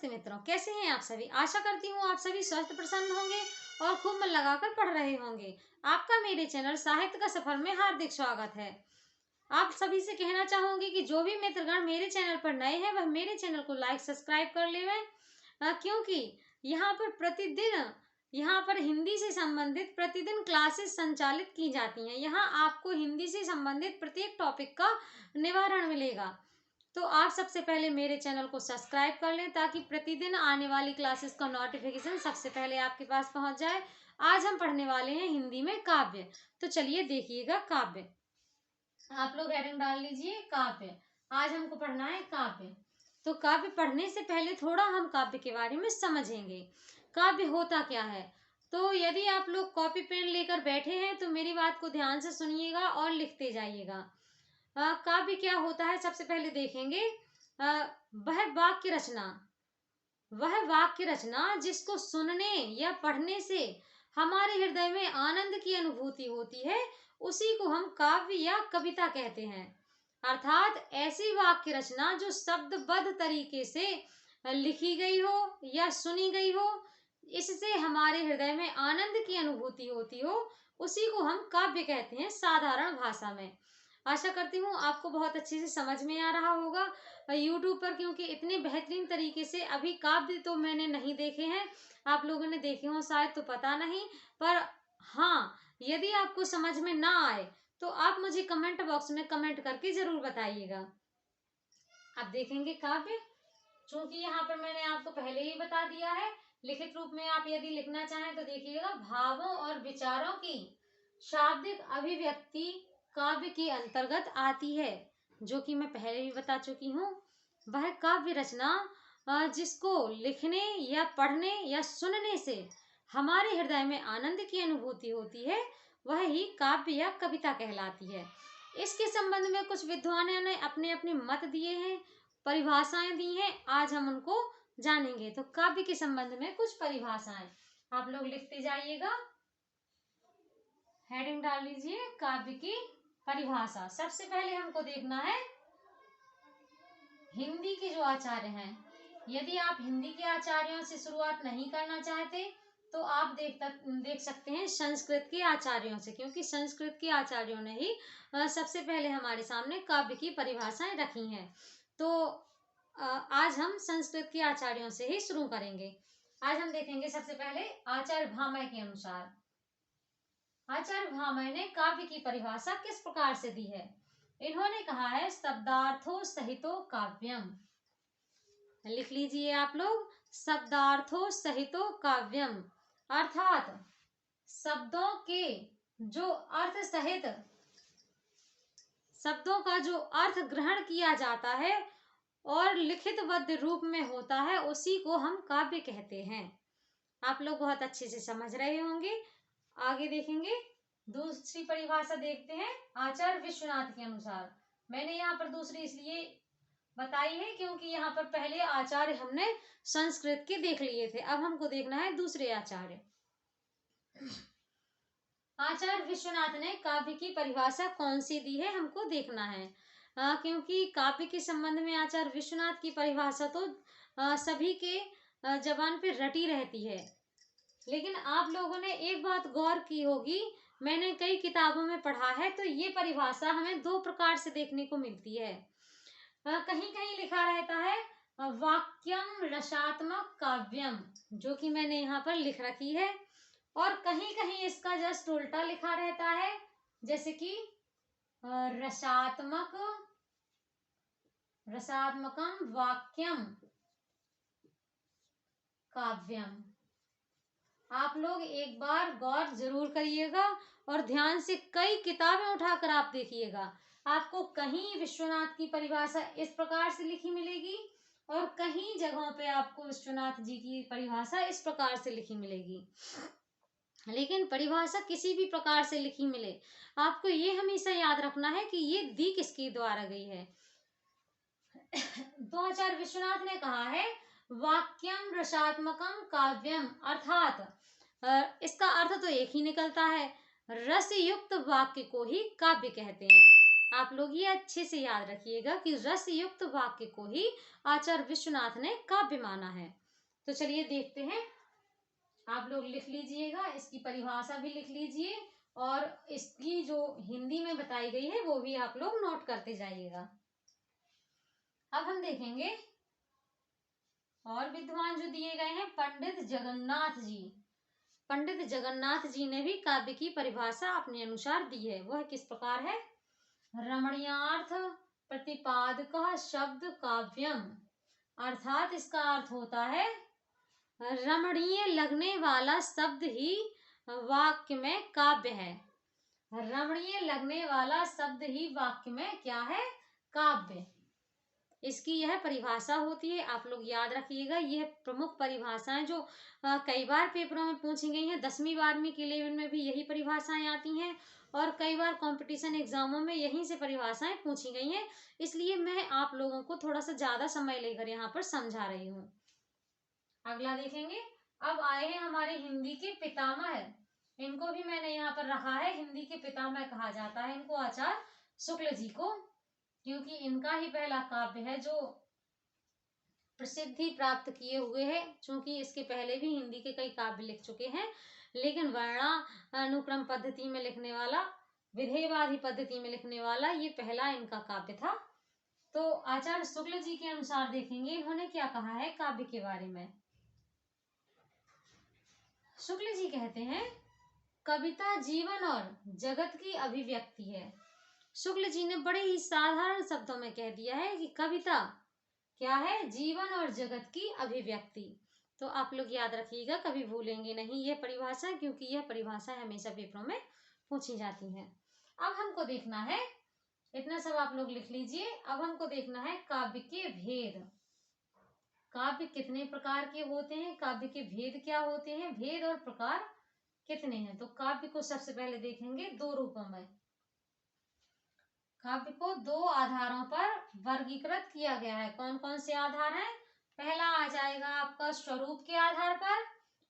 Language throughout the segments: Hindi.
नमस्ते मित्रों, कैसे हैं आप सभी। आशा करती हूँ आप सभी स्वस्थ प्रसन्न होंगे और खूब मन लगाकर पढ़ रहे होंगे। आपका मेरे चैनल साहित्य का सफर में हार्दिक स्वागत है। आप सभी से कहना चाहूंगी कि जो भी मित्रगण मेरे चैनल पर नए हैं वह मेरे चैनल को लाइक सब्सक्राइब कर लें, क्योंकि यहाँ पर हिंदी से संबंधित प्रतिदिन क्लासेस संचालित की जाती हैं। यहाँ आपको हिंदी से संबंधित प्रत्येक टॉपिक का निवारण मिलेगा। तो आप सबसे पहले मेरे चैनल को सब्सक्राइब कर लें ताकि प्रतिदिन आने वाली क्लासेस का नोटिफिकेशन सबसे पहले आपके पास पहुंच जाए। आज हम पढ़ने वाले हैं हिंदी में काव्य। तो चलिए देखिएगा काव्य। आप लोग हेडिंग डाल लीजिए काव्य। आज हमको पढ़ना है काव्य। तो काव्य पढ़ने से पहले थोड़ा हम काव्य के बारे में समझेंगे। काव्य होता क्या है। तो यदि आप लोग कॉपी पेन लेकर बैठे हैं तो मेरी बात को ध्यान से सुनिएगा और लिखते जाइएगा। काव्य क्या होता है सबसे पहले देखेंगे। वह वाक्य रचना जिसको सुनने या पढ़ने से हमारे हृदय में आनंद की अनुभूति होती है, उसी को हम काव्य या कविता कहते हैं। अर्थात ऐसी वाक्य रचना जो शब्दबद्ध तरीके से लिखी गई हो या सुनी गई हो, इससे हमारे हृदय में आनंद की अनुभूति होती हो, उसी को हम काव्य कहते हैं साधारण भाषा में। आशा करती हूँ आपको बहुत अच्छे से समझ में आ रहा होगा। YouTube पर क्योंकि इतने बेहतरीन तरीके से अभी काव्य तो मैंने नहीं देखे हैं, आप लोगों ने देखे हो शायद तो पता नहीं, पर हाँ, यदि आपको समझ में ना आए तो आप मुझे कमेंट बॉक्स में कमेंट करके जरूर बताइएगा। अब देखेंगे काव्य। चूंकि यहाँ पर मैंने आपको पहले ही बता दिया है, लिखित रूप में आप यदि लिखना चाहें तो देखिएगा, भावों और विचारों की शाब्दिक अभिव्यक्ति काव्य के अंतर्गत आती है, जो कि मैं पहले भी बता चुकी हूँ। वह काव्य रचना जिसको लिखने या पढ़ने या सुनने से हमारे हृदय में आनंद की अनुभूति होती है, वह ही काव्य या कविता कहलाती है। इसके संबंध में कुछ विद्वानों ने अपने अपने मत दिए हैं, परिभाषाएं दी हैं। आज हम उनको जानेंगे। तो काव्य के संबंध में कुछ परिभाषाएं आप लोग लिखते जाइएगा। हेडिंग डाल लीजिए काव्य की परिभाषा। सबसे पहले हमको देखना है हिंदी के जो आचार्य हैं। यदि आप हिंदी के आचार्यों से शुरुआत नहीं करना चाहते तो आप देख सकते हैं संस्कृत के आचार्यों से, क्योंकि संस्कृत के आचार्यों ने ही सबसे पहले हमारे सामने काव्य की परिभाषाएं रखी हैं। तो आज हम संस्कृत के आचार्यों से ही शुरू करेंगे। आज हम देखेंगे सबसे पहले आचार्य भामह के अनुसार। आचार्य भामह ने काव्य की परिभाषा किस प्रकार से दी है। इन्होंने कहा है शब्दार्थो सहितो काव्यम। लिख लीजिए आप लोग, शब्दार्थो सहितो काव्यम, अर्थात शब्दों के जो अर्थ सहित शब्दों का जो अर्थ ग्रहण किया जाता है और लिखितबद्ध रूप में होता है, उसी को हम काव्य कहते हैं। आप लोग बहुत अच्छे से समझ रहे होंगे। आगे देखेंगे, दूसरी परिभाषा देखते हैं आचार्य विश्वनाथ के अनुसार। मैंने यहाँ पर दूसरी इसलिए बताई है क्योंकि यहाँ पर पहले आचार्य हमने संस्कृत के देख लिए थे, अब हमको देखना है दूसरे आचार्य। आचार्य विश्वनाथ ने काव्य की परिभाषा कौन सी दी है हमको देखना है, क्योंकि काव्य के संबंध में आचार्य विश्वनाथ की परिभाषा तो सभी के जबान पे रटी रहती है। लेकिन आप लोगों ने एक बात गौर की होगी, मैंने कई किताबों में पढ़ा है तो ये परिभाषा हमें दो प्रकार से देखने को मिलती है। कहीं कहीं लिखा रहता है वाक्यम रसात्मक काव्यम, जो कि मैंने यहाँ पर लिख रखी है, और कहीं कहीं इसका जस्ट उल्टा लिखा रहता है, जैसे कि रसात्मकम वाक्यम काव्यम। आप लोग एक बार गौर जरूर करिएगा और ध्यान से कई किताबें उठाकर आप देखिएगा। आपको कहीं विश्वनाथ की परिभाषा इस प्रकार से लिखी मिलेगी और कहीं जगहों पे आपको विश्वनाथ जी की परिभाषा इस प्रकार से लिखी मिलेगी। लेकिन परिभाषा किसी भी प्रकार से लिखी मिले, आपको ये हमेशा याद रखना है कि ये दी किसके द्वारा गई है। तो आचार्य विश्वनाथ ने कहा है वाक्यम रसात्मकम काव्यम, अर्थात इसका अर्थ तो एक ही निकलता है, रस युक्त वाक्य को ही काव्य कहते हैं। आप लोग ये अच्छे से याद रखिएगा कि रस युक्त वाक्य को ही आचार्य विश्वनाथ ने काव्य माना है। तो चलिए देखते हैं, आप लोग लिख लीजिएगा, इसकी परिभाषा भी लिख लीजिए और इसकी जो हिंदी में बताई गई है वो भी आप लोग नोट करते जाइएगा। अब हम देखेंगे और विद्वान जो दिए गए हैं, पंडित जगन्नाथ जी। पंडित जगन्नाथ जी ने भी काव्य की परिभाषा अपने अनुसार दी है। वह किस प्रकार है? रमणीयार्थ प्रतिपादक शब्द काव्यम, अर्थात इसका अर्थ होता है रमणीय लगने वाला शब्द ही वाक्य में काव्य है। रमणीय लगने वाला शब्द ही वाक्य में क्या है? काव्य। इसकी यह परिभाषा होती है, आप लोग याद रखिएगा। यह प्रमुख परिभाषाएं जो कई बार पेपरों में पूछी गई हैं, 10वीं 12वीं के लेवल में भी यही परिभाषाएं आती हैं और कई बार कंपटीशन एग्जामों में यहीं से परिभाषाएं पूछी गई हैं। इसलिए मैं आप लोगों को थोड़ा सा ज्यादा समय लेकर यहाँ पर समझा रही हूँ। अगला देखेंगे, अब आए हैं हमारे हिंदी के पितामह। इनको भी मैंने यहाँ पर रखा है, हिंदी के पितामह कहा जाता है इनको, आचार्य शुक्ल जी को, क्योंकि इनका ही पहला काव्य है जो प्रसिद्धि प्राप्त किए हुए हैं। चूंकि इसके पहले भी हिंदी के कई काव्य लिख चुके हैं, लेकिन वर्णानुक्रम पद्धति में लिखने वाला, विधेयवादी पद्धति में लिखने वाला ये पहला इनका काव्य था। तो आचार्य शुक्ल जी के अनुसार देखेंगे इन्होंने क्या कहा है काव्य के बारे में। शुक्ल जी कहते हैं, कविता जीवन और जगत की अभिव्यक्ति है। शुक्ल जी ने बड़े ही साधारण शब्दों में कह दिया है कि कविता क्या है? जीवन और जगत की अभिव्यक्ति। तो आप लोग याद रखिएगा, कभी भूलेंगे नहीं यह परिभाषा, क्योंकि यह परिभाषा हमेशा पेपरों में पूछी जाती है। अब हमको देखना है, इतना सब आप लोग लिख लीजिए। अब हमको देखना है काव्य के भेद। काव्य कितने प्रकार के होते हैं, काव्य के भेद क्या होते हैं, भेद और प्रकार कितने हैं। तो काव्य को सबसे पहले देखेंगे दो रूपों में। काव्य को दो आधारों पर वर्गीकृत किया गया है। कौन कौन से आधार हैं? पहला आ जाएगा आपका स्वरूप के आधार पर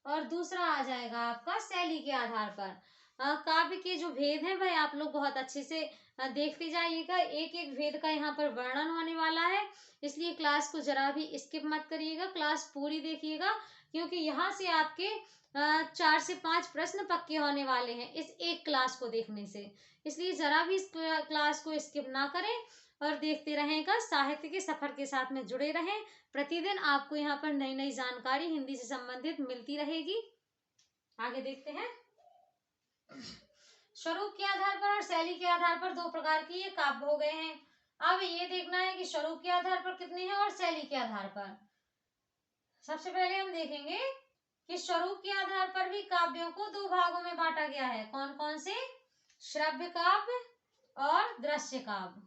और दूसरा आ जाएगा आपका शैली के आधार पर। काव्य के जो भेद हैं वह आप लोग बहुत अच्छे से देखते जाइएगा। एक एक भेद का यहाँ पर वर्णन होने वाला है, इसलिए क्लास को जरा भी स्किप मत करिएगा, क्लास पूरी देखिएगा, क्योंकि यहाँ से आपके 4 से 5 प्रश्न पक्के होने वाले हैं इस एक क्लास को देखने से। इसलिए जरा भी इस क्लास को स्किप ना करें और देखते रहेगा। साहित्य के सफर के साथ में जुड़े रहें। प्रतिदिन आपको यहाँ पर नई नई जानकारी हिंदी से संबंधित मिलती रहेगी। आगे देखते हैं, स्वरूप के आधार पर और शैली के आधार पर दो प्रकार की ये काव्य हो गए हैं। अब ये देखना है कि स्वरूप के आधार पर कितने हैं और शैली के आधार पर। सबसे पहले हम देखेंगे कि स्वरूप के आधार पर भी काव्यों को दो भागों में बांटा गया है। कौन कौन से? श्रव्य काव्य और दृश्य काव्य।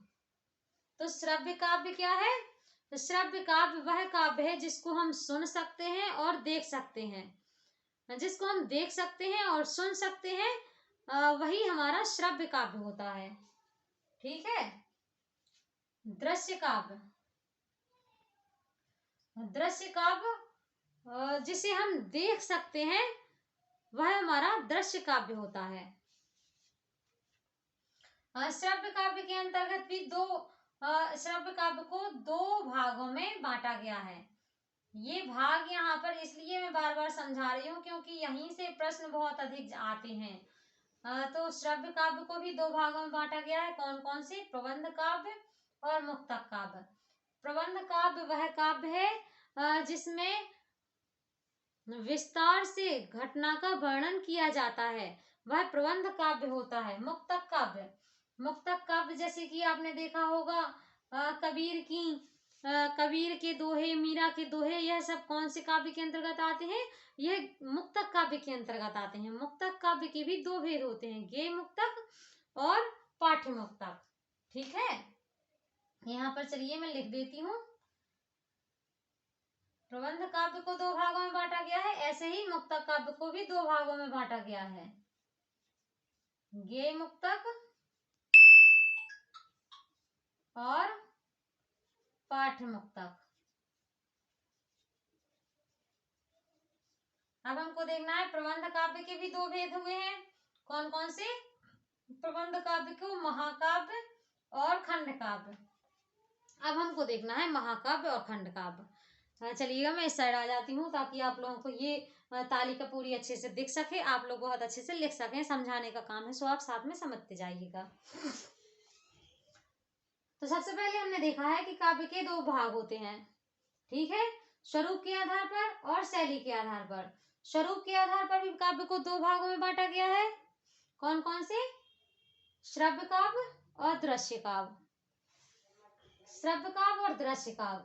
तो श्रव्य काव्य क्या है? तो श्रव्य काव्य वह काव्य है जिसको हम सुन सकते हैं और देख सकते हैं। जिसको हम देख सकते हैं और सुन सकते हैं वही हमारा श्रव्य काव्य होता है। ठीक है। दृश्य काव्य, दृश्य काव्य जिसे हम देख सकते हैं वह हमारा दृश्य काव्य होता है। श्रव्य काव्य के अंतर्गत भी श्रव्य काव्य को दो भागों में बांटा गया है। ये भाग यहाँ पर इसलिए मैं बार बार समझा रही हूँ क्योंकि यहीं से प्रश्न बहुत अधिक आते हैं। तो श्रव्य काव्य को भी दो भागों में बांटा गया है। कौन कौन से? प्रबंध काव्य और मुक्तक काव्य। प्रबंध काव्य वह काव्य है जिसमें विस्तार से घटना का वर्णन किया जाता है, वह प्रबंध काव्य होता है। मुक्तक काव्य, मुक्तक काव्य जैसे कि आपने देखा होगा कबीर के दोहे, मीरा के दोहे, यह सब कौन से काव्य के अंतर्गत आते हैं? यह मुक्तक काव्य के अंतर्गत आते हैं। मुक्तक काव्य के भी दो भेद होते हैं, गेय मुक्तक और पाठ्य मुक्तक। ठीक है, यहाँ पर चलिए मैं लिख देती हूँ। प्रबंध काव्य को दो भागों में बांटा गया है, ऐसे ही मुक्तक काव्य को भी दो भागों में बांटा गया है, गेय मुक्तक और पाठ्य मुक्तक। अब हमको देखना है प्रबंध काव्य के भी दो भेद हुए हैं। कौन कौन से? प्रबंध काव्य को महाकाव्य और खंड काव्य। अब हमको देखना है महाकाव्य और खंड काव्य। चलिएगा मैं इस साइड आ जाती हूँ ताकि आप लोगों को ये तालिका पूरी अच्छे से दिख सके, आप लोग बहुत अच्छे से लिख सकें। समझाने का काम है, सो आप साथ में समझते जाइएगा। तो सबसे पहले हमने देखा है कि काव्य के दो भाग होते हैं, ठीक है, स्वरूप के आधार पर और शैली के आधार पर। स्वरूप के आधार पर भी काव्य को दो भागों में बांटा गया है। कौन कौन से? श्रव्य काव्य और दृश्य काव्य। श्रव्य काव्य और दृश्य काव्य।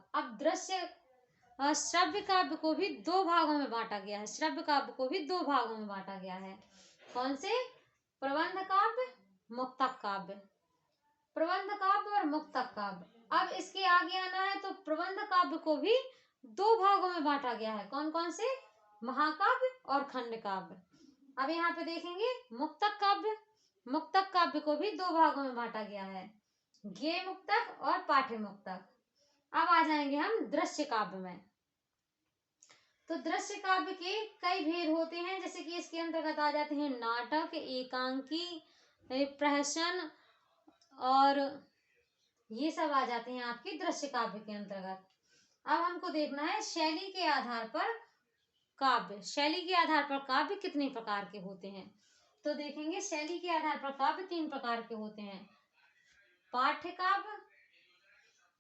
अब श्रव्य काव्य को भी दो भागों में बांटा गया है। श्रव्य काव्य को भी दो भागों में बांटा गया है। कौन से? प्रबंध काव्य, मुक्तक काव्य। प्रबंध काव्य और मुक्तक काव्य। अब इसके आगे आना है तो प्रबंध काव्य को भी दो भागों में बांटा गया है। कौन कौन से? महाकाव्य और खंड काव्य। अब यहाँ पे देखेंगे मुक्तक काव्य। मुक्तक काव्य को भी दो भागों में बांटा गया है, गेय मुक्तक और पाठ्य मुक्तक। अब आ जाएंगे हम दृश्य काव्य में। तो दृश्य काव्य के कई भेद होते हैं, जैसे कि इसके अंतर्गत आ जाते हैं नाटक, एकांकी, प्रहसन और ये सब आ जाते हैं आपके दृश्य काव्य के अंतर्गत। अब हमको देखना है शैली के आधार पर काव्य। शैली के आधार पर काव्य कितने प्रकार के होते हैं? तो देखेंगे शैली के आधार पर काव्य तीन प्रकार के होते हैं। पाठ्य काव्य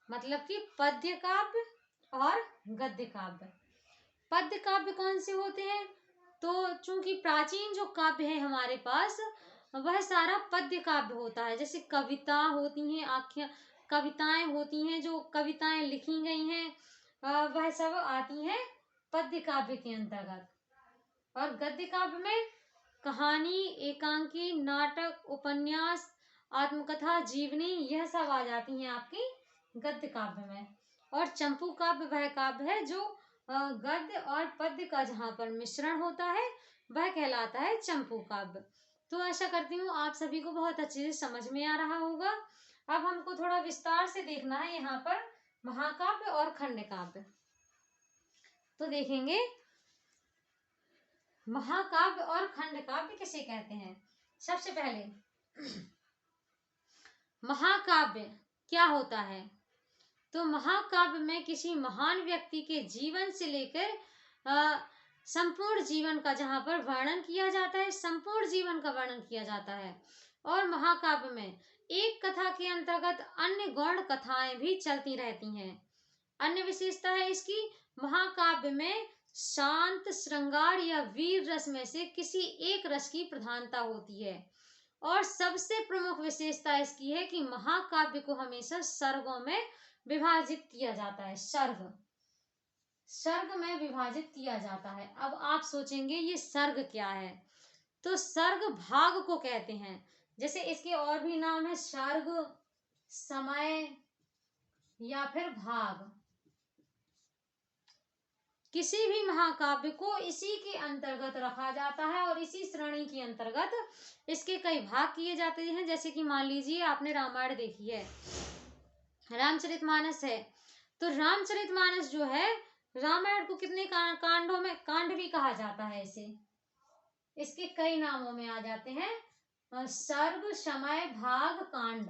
मतलब कि पद्य काव्य और गद्य काव्य। पद्य काव्य कौन से होते हैं? तो चूंकि प्राचीन जो काव्य है हमारे पास वह सारा पद्य काव्य होता है। जैसे कविता होती हैं, आख्या कविताएं होती हैं, जो कविताएं लिखी गई हैं वह सब आती हैं पद्य काव्य के अंतर्गत। और गद्य काव्य में कहानी, एकांकी, नाटक, उपन्यास, आत्मकथा, जीवनी यह सब आ जाती हैं आपकी गद्य काव्य में। और चंपू काव्य वह काव्य है जो गद्य और पद्य का जहाँ पर मिश्रण होता है वह कहलाता है चंपू काव्य। तो आशा करती हूँ आप सभी को बहुत अच्छे से समझ में आ रहा होगा। अब हमको थोड़ा विस्तार से देखना है यहाँ पर महाकाव्य और खंड काव्य। तो देखेंगे महाकाव्य और खंड काव्य किसे कहते हैं। सबसे पहले महाकाव्य क्या होता है? तो महाकाव्य में किसी महान व्यक्ति के जीवन से लेकर संपूर्ण जीवन का जहाँ पर वर्णन किया जाता है, संपूर्ण जीवन का वर्णन किया जाता है। और महाकाव्य में एक कथा के अंतर्गत अन्य गौण कथाएं भी चलती रहती हैं। अन्य विशेषता है इसकी, महाकाव्य में शांत, श्रृंगार या वीर रस में से किसी एक रस की प्रधानता होती है। और सबसे प्रमुख विशेषता इसकी है कि महाकाव्य को हमेशा सर्गों में विभाजित किया जाता है। सर्ग में विभाजित किया जाता है। अब आप सोचेंगे ये सर्ग क्या है? तो सर्ग भाग को कहते हैं। जैसे इसके और भी नाम है, सर्ग, समय या फिर भाग। किसी भी महाकाव्य को इसी के अंतर्गत रखा जाता है और इसी श्रेणी के अंतर्गत इसके कई भाग किए जाते हैं। जैसे कि मान लीजिए आपने रामायण देखी है, रामचरितमानस है, तो रामचरितमानस जो है रामायण को कितने कांडों में, कांड भी कहा जाता है इसे, इसके कई नामों में आ जाते हैं, सर्ग, समय, भाग, कांड।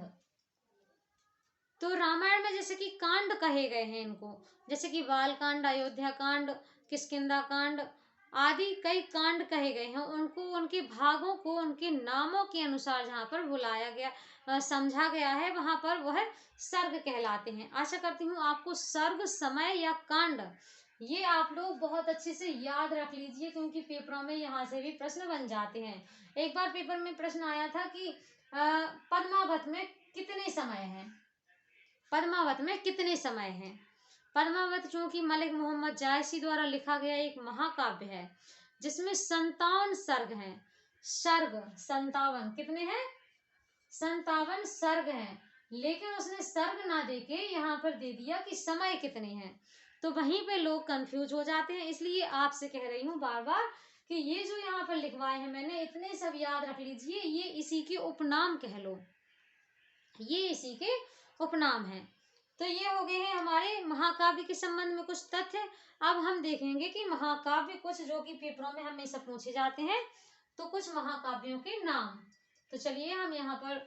तो रामायण में जैसे कि कांड कहे गए हैं इनको, जैसे कि बाल कांड, अयोध्या कांड, किष्किंधा कांड आदि कई कांड कहे गए हैं। उनको उनके भागों को उनके नामों के अनुसार जहाँ पर बुलाया गया, समझा गया है, वहां पर वह सर्ग कहलाते हैं। आशा करती हूँ आपको सर्ग, समय या कांड ये आप लोग बहुत अच्छे से याद रख लीजिए, क्योंकि पेपरों में यहाँ से भी प्रश्न बन जाते हैं। एक बार पेपर में प्रश्न आया था कि पद्मावत में कितने समय हैं, पद्मावत में कितने समय हैं। पद्मावत चूंकि मलिक मोहम्मद जायसी द्वारा लिखा गया एक महाकाव्य है जिसमें 57 सर्ग हैं। सर्ग 57 कितने हैं? 57 सर्ग हैं। लेकिन उसने सर्ग ना देके यहाँ पर दे दिया कि समय कितने हैं, तो वहीं पे लोग कंफ्यूज हो जाते हैं। इसलिए आपसे कह रही हूँ बार बार कि ये जो यहाँ पर लिखवाए हैं मैंने, इतने सब याद रख लीजिए, ये इसी के उपनाम कह लो, ये इसी के उपनाम है। तो ये हो गए हैं हमारे महाकाव्य के संबंध में कुछ तथ्य। अब हम देखेंगे कि महाकाव्य कुछ जो कि पेपरों में हमेशा पूछे जाते हैं, तो कुछ महाकाव्यों के नाम। तो चलिए हम यहाँ पर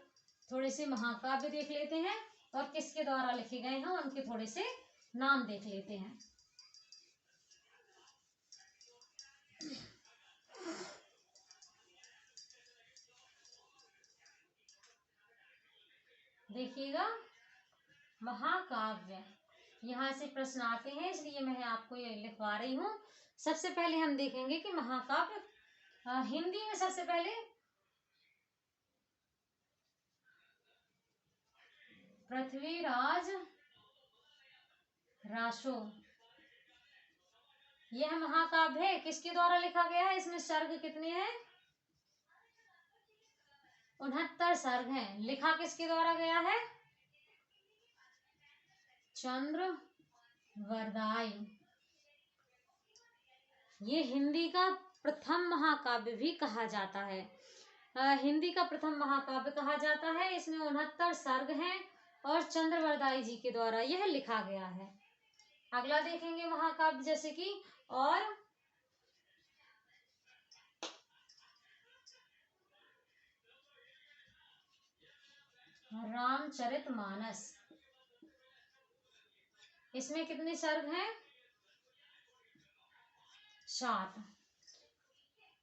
थोड़े से महाकाव्य देख लेते हैं और किसके द्वारा लिखे गए हैं उनके थोड़े से नाम देख लेते हैं। देखिएगा, महाकाव्य, यहाँ से प्रश्न आते हैं इसलिए मैं आपको ये लिखवा रही हूँ। सबसे पहले हम देखेंगे कि महाकाव्य हिंदी में सबसे पहले पृथ्वीराज रासो, यह महाकाव्य है। किसके द्वारा लिखा गया है? इसमें सर्ग कितने हैं? 69 सर्ग हैं। लिखा किसके द्वारा गया है? चंद्रवरदाई। ये हिंदी का प्रथम महाकाव्य भी कहा जाता है। हिंदी का प्रथम महाकाव्य कहा जाता है। इसमें 69 सर्ग हैं और चंद्रवरदाई जी के द्वारा यह लिखा गया है। अगला देखेंगे महाकाव्य जैसे कि और रामचरितमानस, इसमें कितने सर्ग हैं? 7।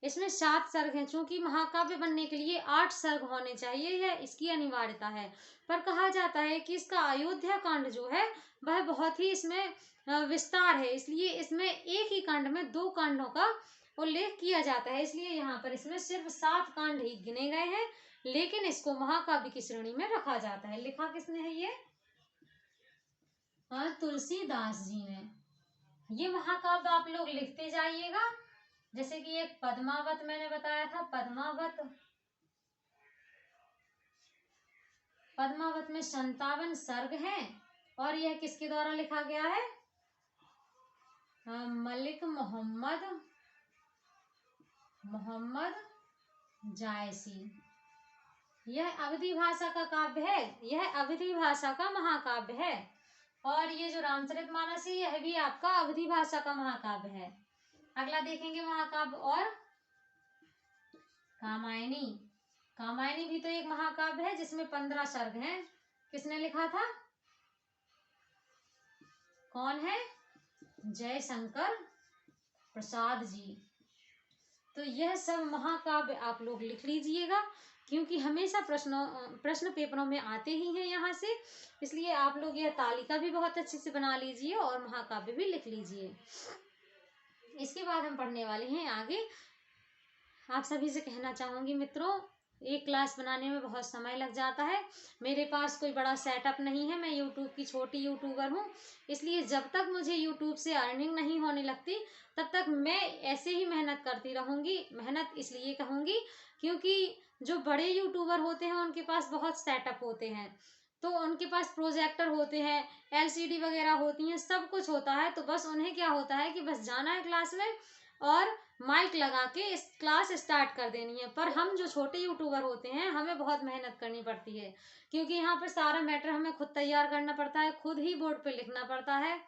इसमें 7 सर्ग हैं। चूंकि महाकाव्य बनने के लिए 8 सर्ग होने चाहिए, यह इसकी अनिवार्यता है। पर कहा जाता है कि इसका अयोध्या कांड जो है वह बहुत ही इसमें विस्तार है, इसलिए इसमें एक ही कांड में 2 कांडों का उल्लेख किया जाता है। इसलिए यहाँ पर इसमें सिर्फ 7 कांड ही गिने गए हैं, लेकिन इसको महाकाव्य की श्रेणी में रखा जाता है। लिखा किसने है ये? तुलसीदास जी ने। ये महाकाव्य आप लोग लिखते जाइएगा। जैसे कि एक पद्मावत मैंने बताया था, पद्मावत में 57 सर्ग हैं और यह किसके द्वारा लिखा गया है? मलिक मोहम्मद जायसी। यह अवधी भाषा का काव्य है, यह अवधी भाषा का महाकाव्य है। और ये जो रामचरितमानस है यह भी आपका अवधी भाषा का महाकाव्य है। अगला देखेंगे महाकाव्य और कामायनी। कामायनी भी तो एक महाकाव्य है जिसमें 15 सर्ग हैं। किसने लिखा था? कौन है? जयशंकर प्रसाद जी। तो यह सब महाकाव्य आप लोग लिख लीजिएगा, क्योंकि हमेशा प्रश्न पेपरों में आते ही हैं यहाँ से। इसलिए आप लोग यह तालिका भी बहुत अच्छे से बना लीजिए और महाकाव्य भी लिख लीजिए। इसके बाद हम पढ़ने वाले हैं आगे। आप सभी से कहना चाहूंगी मित्रों, एक क्लास बनाने में बहुत समय लग जाता है। मेरे पास कोई बड़ा सेटअप नहीं है, मैं यूट्यूब की छोटी यूट्यूबर हूँ। इसलिए जब तक मुझे यूट्यूब से अर्निंग नहीं होने लगती तब तक मैं ऐसे ही मेहनत करती रहूँगी। मेहनत इसलिए कहूँगी क्योंकि जो बड़े यूट्यूबर होते हैं उनके पास बहुत सेटअप होते हैं, तो उनके पास प्रोजेक्टर होते हैं, LCD वगैरह होती हैं, सब कुछ होता है। तो बस उन्हें क्या होता है कि बस जाना है क्लास में और माइक लगा के इस क्लास स्टार्ट कर देनी है। पर हम जो छोटे यूट्यूबर होते हैं हमें बहुत मेहनत करनी पड़ती है, क्योंकि यहाँ पर सारा मैटर हमें खुद तैयार करना पड़ता है, खुद ही बोर्ड पे लिखना पड़ता है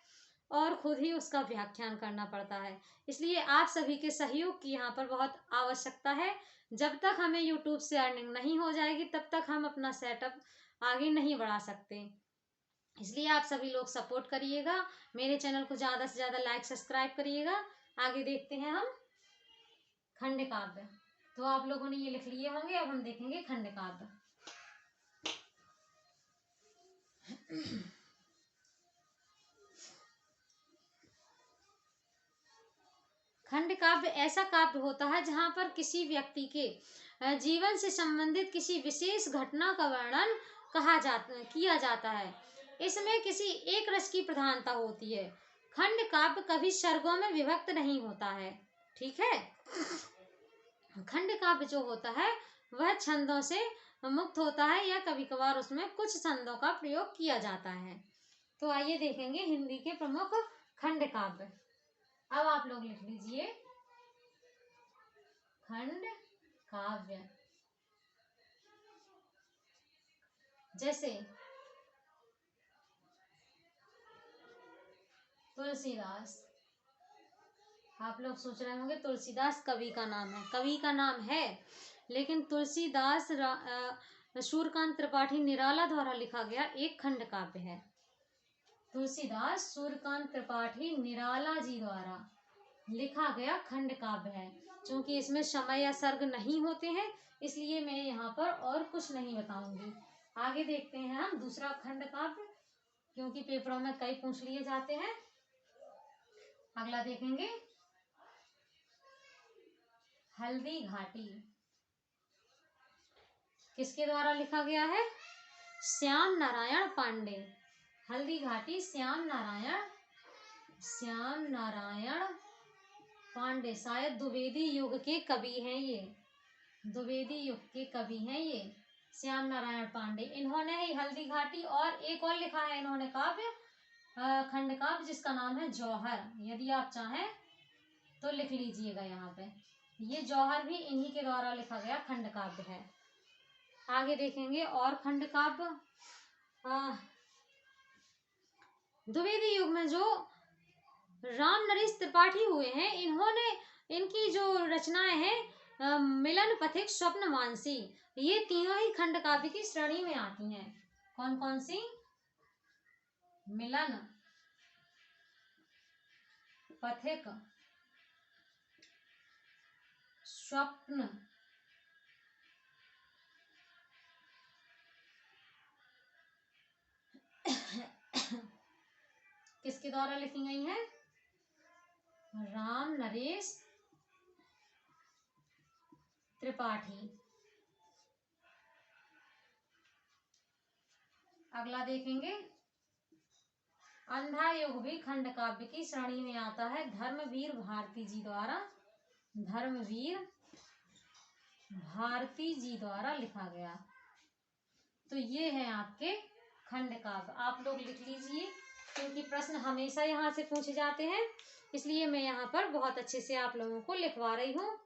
और खुद ही उसका व्याख्यान करना पड़ता है। इसलिए आप सभी के सहयोग की यहाँ पर बहुत आवश्यकता है। जब तक हमें यूट्यूब से अर्निंग नहीं हो जाएगी तब तक हम अपना सेटअप आगे नहीं बढ़ा सकते। इसलिए आप सभी लोग सपोर्ट करिएगा, मेरे चैनल को ज़्यादा से ज़्यादा लाइक सब्सक्राइब करिएगा। आगे देखते हैं हम खंड काव्य। तो आप लोगों ने ये लिख लिए होंगे, अब हम देखेंगे खंड काव्य। खंड काव्य ऐसा काव्य होता है जहाँ पर किसी व्यक्ति के जीवन से संबंधित किसी विशेष घटना का वर्णन किया जाता है। इसमें किसी एक रस की प्रधानता होती है। खंड काव्य कभी सर्गों में विभक्त नहीं होता है। ठीक है, खंड काव्य जो होता है वह छंदों से मुक्त होता है या कभी कभार उसमें कुछ छंदों का प्रयोग किया जाता है। तो आइए देखेंगे हिंदी के प्रमुख खंड काव्य। अब आप लोग लिख लीजिए खंड काव्य। जैसे तुलसीदास। आप लोग सोच रहे होंगे तुलसीदास कवि का नाम है। कवि का नाम है, लेकिन तुलसीदास सूर्यकांत त्रिपाठी निराला द्वारा लिखा गया एक खंड काव्य है। तुलसीदास सूर्यकांत त्रिपाठी निराला जी द्वारा लिखा गया खंड काव्य है। क्योंकि इसमें समय या सर्ग नहीं होते हैं, इसलिए मैं यहाँ पर और कुछ नहीं बताऊंगी। आगे देखते हैं हम दूसरा खंड काव्य, क्योंकि पेपरों में कई पूछ लिए जाते हैं। अगला देखेंगे हल्दी घाटी। किसके द्वारा लिखा गया है? श्याम नारायण पांडे। हल्दी घाटी श्याम नारायण पांडे, शायद द्विवेदी युग के कवि हैं ये, द्विवेदी युग के कवि हैं ये श्याम नारायण पांडे। इन्होंने ही हल्दी घाटी और एक और लिखा है इन्होंने काव्य, खंड काव्य, जिसका नाम है जौहर। यदि आप चाहें तो लिख लीजिएगा यहाँ पे। ये जौहर भी इन्हीं के द्वारा लिखा गया खंड काव्य है। आगे देखेंगे और खंड काव्य। द्विवेदी युग में जो राम नरेश त्रिपाठी हुए हैं, इन्होंने इनकी जो रचनाएं हैं मिलन पथिक स्वप्न मानसी, ये तीनों ही खंड काव्य की श्रेणी में आती हैं। कौन कौन सी? मिलन पथिक स्वप्न किसके द्वारा लिखी गई हैं? राम नरेश त्रिपाठी। अगला देखेंगे अंधा युग भी खंड काव्य की श्रेणी में आता है, धर्मवीर भारती जी द्वारा, धर्मवीर भारती जी द्वारा लिखा गया। तो ये है आपके खंड काव्य, आप लोग लिख लीजिए, क्योंकि प्रश्न हमेशा यहाँ से पूछे जाते हैं, इसलिए मैं यहाँ पर बहुत अच्छे से आप लोगों को लिखवा रही हूँ।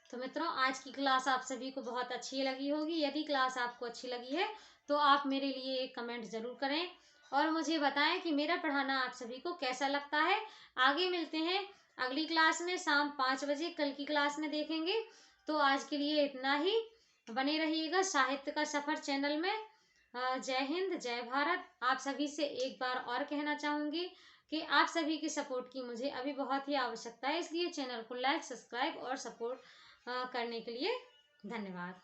तो मित्रों, आज की क्लास आप सभी को बहुत अच्छी लगी होगी। यदि क्लास आपको अच्छी लगी है तो आप मेरे लिए एक कमेंट जरूर करें और मुझे बताएं कि मेरा पढ़ाना आप सभी को कैसा लगता है। आगे मिलते हैं अगली क्लास में शाम 5 बजे, कल की क्लास में देखेंगे। तो आज के लिए इतना ही, बने रहिएगा साहित्य का सफर चैनल में। जय हिंद, जय भारत। आप सभी से एक बार और कहना चाहूंगी कि आप सभी की सपोर्ट की मुझे अभी बहुत ही आवश्यकता है, इसलिए चैनल को लाइक, सब्सक्राइब और सपोर्ट करने के लिए धन्यवाद।